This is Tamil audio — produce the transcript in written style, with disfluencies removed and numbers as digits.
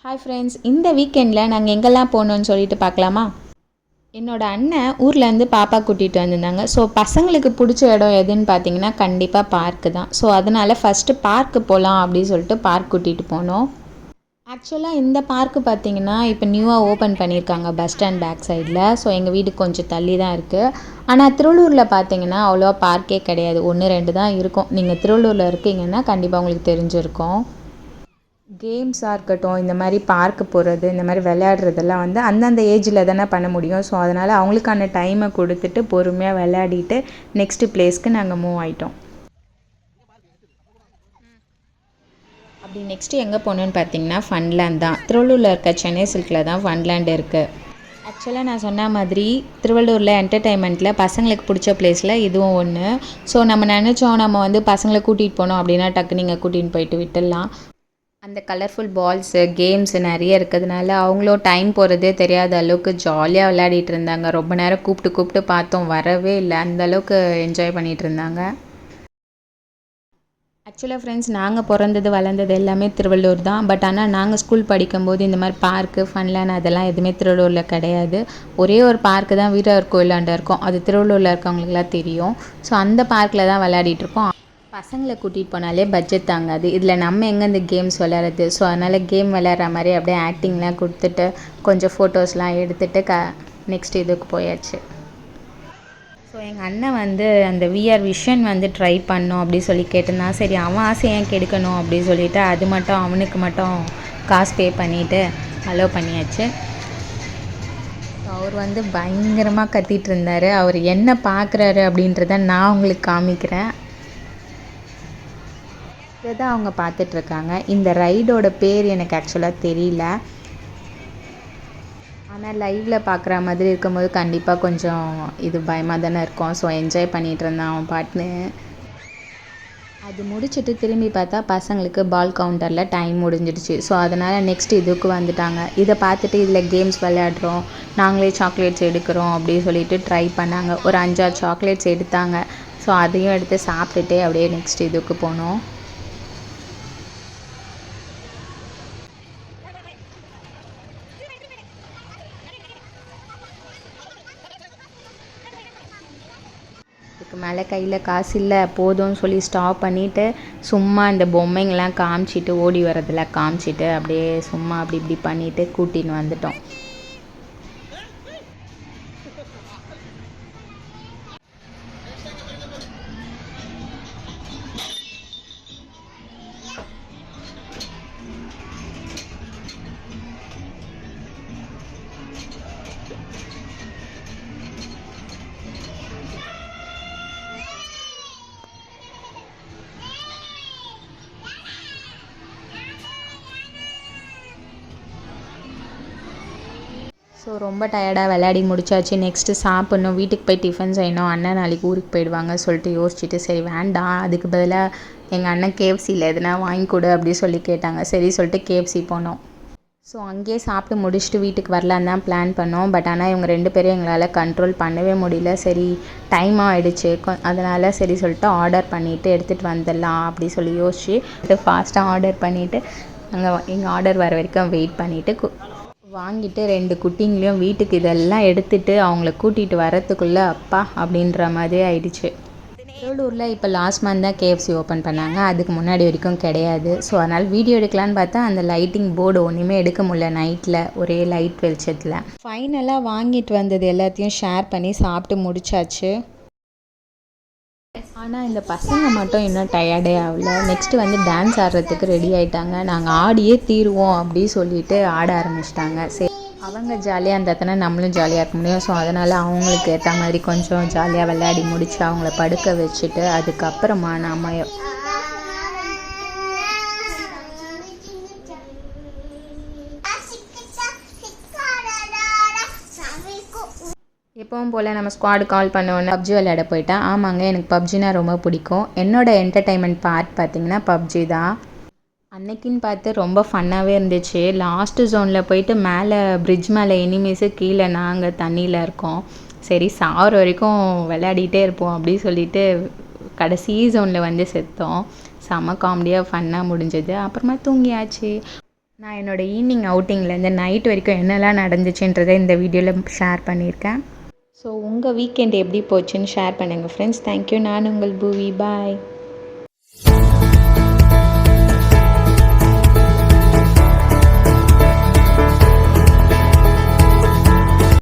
ஹாய் ஃப்ரெண்ட்ஸ், இந்த வீக்கெண்டில் நாங்கள் எங்கெல்லாம் போகணுன்னு சொல்லிட்டு பார்க்கலாமா? என்னோடய அண்ணன் ஊர்லேருந்து பாப்பா கூட்டிகிட்டு வந்திருந்தாங்க. ஸோ பசங்களுக்கு பிடிச்ச இடம் எதுன்னு பார்த்தீங்கன்னா கண்டிப்பாக பார்க்கு தான். ஸோ அதனால் ஃபஸ்ட்டு பார்க்கு போகலாம் அப்படின்னு சொல்லிட்டு பார்க் கூட்டிகிட்டு போனோம். ஆக்சுவலாக இந்த பார்க்கு பார்த்தீங்கன்னா இப்போ நியூவாக ஓப்பன் பண்ணியிருக்காங்க பஸ் ஸ்டாண்ட் பேக் சைடில். ஸோ எங்கள் வீட்டுக்கு கொஞ்சம் தள்ளி தான் இருக்குது. ஆனால் திருவள்ளூரில் பார்த்தீங்கன்னா அவ்வளோவா பார்க்கே கிடையாது, 1-2 தான் இருக்கும். நீங்கள் திருவள்ளூரில் இருக்கீங்கன்னா கண்டிப்பாக உங்களுக்கு தெரிஞ்சிருக்கும். கேம்ஸாக இருக்கட்டும், இந்த மாதிரி பார்க்கு போகிறது, இந்த மாதிரி விளையாடுறதெல்லாம் வந்து அந்தந்த ஏஜில் தானே பண்ண முடியும். ஸோ அதனால் அவங்களுக்கான டைமை கொடுத்துட்டு பொறுமையாக விளையாடிட்டு நெக்ஸ்ட்டு ப்ளேஸ்க்கு நாங்கள் மூவ் ஆகிட்டோம். அப்படி நெக்ஸ்ட்டு எங்கே போகணுன்னு பார்த்தீங்கன்னா ஃபன்லேண்ட் தான். திருவள்ளூரில் இருக்க சென்னை சில்கில் தான் ஃபன்லேண்ட் இருக்குது. ஆக்சுவலாக நான் சொன்ன மாதிரி திருவள்ளூரில் என்டர்டெயின்மெண்ட்டில் பசங்களுக்கு பிடிச்ச ப்ளேஸில் இதுவும் ஒன்று. ஸோ நம்ம நினச்சோம் நம்ம வந்து பசங்களை கூட்டிகிட்டு போனோம் அப்படின்னா டக்கு நீங்கள் கூட்டிகிட்டு போயிட்டு விட்டுடலாம். அந்த கலர்ஃபுல் பால்ஸு கேம்ஸு நிறைய இருக்கிறதுனால அவங்களும் டைம் போகிறதே தெரியாத அளவுக்கு ஜாலியாக விளையாடிட்டு இருந்தாங்க. ரொம்ப நேரம் கூப்பிட்டு பார்த்தோம், வரவே இல்லை. அந்தளவுக்கு என்ஜாய் பண்ணிகிட்டு இருந்தாங்க. ஆக்சுவலாக ஃப்ரெண்ட்ஸ், நாங்கள் பிறந்தது வளர்ந்தது எல்லாமே திருவள்ளூர் தான். பட் ஆனால் நாங்கள் ஸ்கூல் படிக்கும்போது இந்த மாதிரி பார்க்கு ஃபன்லேண்ட் அதெல்லாம் எதுவுமே திருவள்ளூரில் கிடையாது. ஒரே ஒரு பார்க்கு தான் வீரர் கோயிலாண்ட இருக்கும். அது திருவள்ளூரில் இருக்கவங்களுக்குலாம் தெரியும். ஸோ அந்த பார்க்கில் தான் விளையாடிட்டுருப்போம். பசங்களை கூட்டிகிட்டு போனாலே பட்ஜெட் தாங்காது. இதில் நம்ம எங்கே இந்த கேம்ஸ் விளையாடுறது? ஸோ அதனால் கேம் விளையாடுற மாதிரி அப்படியே ஆக்டிங்லாம் கொடுத்துட்டு கொஞ்சம் ஃபோட்டோஸ்லாம் எடுத்துகிட்டு நெக்ஸ்ட் இதுக்கு போயாச்சு. ஸோ எங்கள் அண்ணன் வந்து அந்த விஆர் விஷன் வந்து ட்ரை பண்ணோம் அப்படி சொல்லி கேட்டிருந்தான். சரி, அவன் ஆசை ஏன் கெடுக்கணும் அப்படின்னு சொல்லிவிட்டு அது மட்டும் அவனுக்கு மட்டும் காசு பே பண்ணிவிட்டு அலோவ் பண்ணியாச்சு. அவர் வந்து பயங்கரமாக கத்திகிட்டு இருந்தார். அவர் என்ன பார்க்குறாரு அப்படின்றத நான் உங்களுக்கு காமிக்கிறேன். இதை தான் அவங்க பார்த்துட்ருக்காங்க. இந்த ரைடோட பேர் எனக்கு ஆக்சுவலாக தெரியல. ஆனால் லைவில் பார்க்குற மாதிரி இருக்கும்போது கண்டிப்பாக கொஞ்சம் இது பயமாக தானே இருக்கும். ஸோ என்ஜாய் பண்ணிகிட்டு இருந்தான் அவன் பாட்டுன்னு. அது முடிச்சுட்டு திரும்பி பார்த்தா பசங்களுக்கு பால் கவுண்டரில் டைம் முடிஞ்சிடுச்சு. ஸோ அதனால் நெக்ஸ்ட் இதுக்கு வந்துட்டாங்க. இதை பார்த்துட்டு இதில் கேம்ஸ் விளையாடுறோம், நாங்களே சாக்லேட்ஸ் எடுக்கிறோம் அப்படின்னு சொல்லிட்டு ட்ரை பண்ணாங்க. ஒரு 5-6 சாக்லேட்ஸ் எடுத்தாங்க. ஸோ அதையும் எடுத்து சாப்பிட்டுட்டு அப்படியே நெக்ஸ்ட் இதுக்கு போனோம். இதுக்கு மேலே கையில் காசு இல்லை, போதும்னு சொல்லி ஸ்டாப் பண்ணிவிட்டு சும்மா இந்த பொம்மைங்கள்லாம் காமிச்சிட்டு ஓடி வரதெல்லாம் காமிச்சிட்டு அப்படியே சும்மா அப்படி இப்படி பண்ணிவிட்டு கூட்டின்னு வந்துட்டோம். ஸோ ரொம்ப டயர்டாக விளையாடி முடிச்சாச்சு. நெக்ஸ்ட்டு சாப்பிட்ணும், வீட்டுக்கு போய் டிஃபன் செய்யணும். அண்ணன் நாளைக்கு ஊருக்கு போயிடுவாங்க சொல்லிட்டு யோசிச்சுட்டு சரி வேண்டாம், அதுக்கு பதிலாக எங்கள் அண்ணன் கேஎஃப்சியில் எதுனா வாங்கி கொடு அப்படி சொல்லி கேட்டாங்க. சரி சொல்லிட்டு கேஎஃப்சி போனோம். ஸோ அங்கேயே சாப்பிட்டு முடிச்சுட்டு வீட்டுக்கு வரலான்னு தான் பிளான் பண்ணோம். பட் ஆனால் இவங்க 2 பேரும் எங்களால் கண்ட்ரோல் பண்ணவே முடியல. சரி டைமாக ஆகிடுச்சு, அதனால் சரி சொல்லிட்டு ஆர்டர் பண்ணிவிட்டு எடுத்துகிட்டு வந்துடலாம் அப்படி சொல்லி யோசிச்சு ஃபாஸ்ட்டாக ஆர்டர் பண்ணிவிட்டு அங்கே எங்கள் ஆர்டர் வர வரைக்கும் வெயிட் பண்ணிவிட்டு வாங்கிட்டு 2 குட்டிங்களையும் வீட்டுக்கு இதெல்லாம் எடுத்துகிட்டு அவங்கள கூட்டிகிட்டு வரத்துக்குள்ளே அப்பா அப்படின்ற மாதிரி ஆயிடுச்சு. திருவள்ளூரில் இப்போ லாஸ்ட் மந்த் தான் கேஎஃப்சி ஓப்பன் பண்ணாங்க. அதுக்கு முன்னாடி வரைக்கும் கிடையாது. ஸோ அதனால் வீடியோ எடுக்கலான்னு பார்த்தா அந்த லைட்டிங் போர்டு ஒன்றுமே எடுக்க முடியல நைட்டில், ஒரே லைட் வெளிச்சத்தில். ஃபைனலாக வாங்கிட்டு வந்தது எல்லாத்தையும் ஷேர் பண்ணி சாப்பிட்டு முடிச்சாச்சு. ஆனால் இந்த பசங்க மட்டும் இன்னும் டயர்டே ஆகல. நெக்ஸ்ட்டு வந்து டான்ஸ் ஆடுறதுக்கு ரெடி ஆகிட்டாங்க. நாங்கள் ஆடியே தீருவோம் அப்படி சொல்லிட்டு ஆட ஆரம்பிச்சிட்டாங்க. சரி, அவங்க ஜாலியாக இருந்தால் நம்மளும் ஜாலியாக இருக்க முடியும். ஸோ அதனால் அவங்களுக்கு ஏற்ற மாதிரி கொஞ்சம் ஜாலியாக விளையாடி முடித்து அவங்கள படுக்க வச்சுட்டு அதுக்கப்புறமா நாம் எப்பவும் போல் நம்ம ஸ்குவாடு கால் பண்ணோன்னு பப்ஜி விளையாட போயிட்டேன். ஆமாங்க, எனக்கு பப்ஜினா ரொம்ப பிடிக்கும். என்னோடய என்டர்டெயின்மெண்ட் பார்ட் பார்த்திங்கன்னா பப்ஜி தான். அன்னைக்குன்னு பார்த்து ரொம்ப ஃபன்னாகவே இருந்துச்சு. லாஸ்ட்டு ஜோனில் போயிட்டு மேலே பிரிட்ஜ் மேலே எனிமீஸு, கீழே நாங்கள் தண்ணியில் இருக்கோம். சரி சாகிற வரைக்கும் விளையாடிட்டே இருப்போம் அப்படி சொல்லிட்டு கடைசி ஜோனில் வந்து செத்தோம். செம காமெடியாக ஃபன்னாக முடிஞ்சது. அப்புறமா தூங்கியாச்சு. நான் என்னோடய ஈவினிங் அவுட்டிங்லேருந்து நைட் வரைக்கும் என்னெல்லாம் நடந்துச்சுன்றதை இந்த வீடியோவில் ஷேர் பண்ணியிருக்கேன். ஸோ உங்கள் வீக்கெண்ட் எப்படி போச்சுன்னு ஷேர் பண்ணுங்கள் ஃப்ரெண்ட்ஸ். தேங்க்யூ. நான் உங்கள் பூவி. பாய்.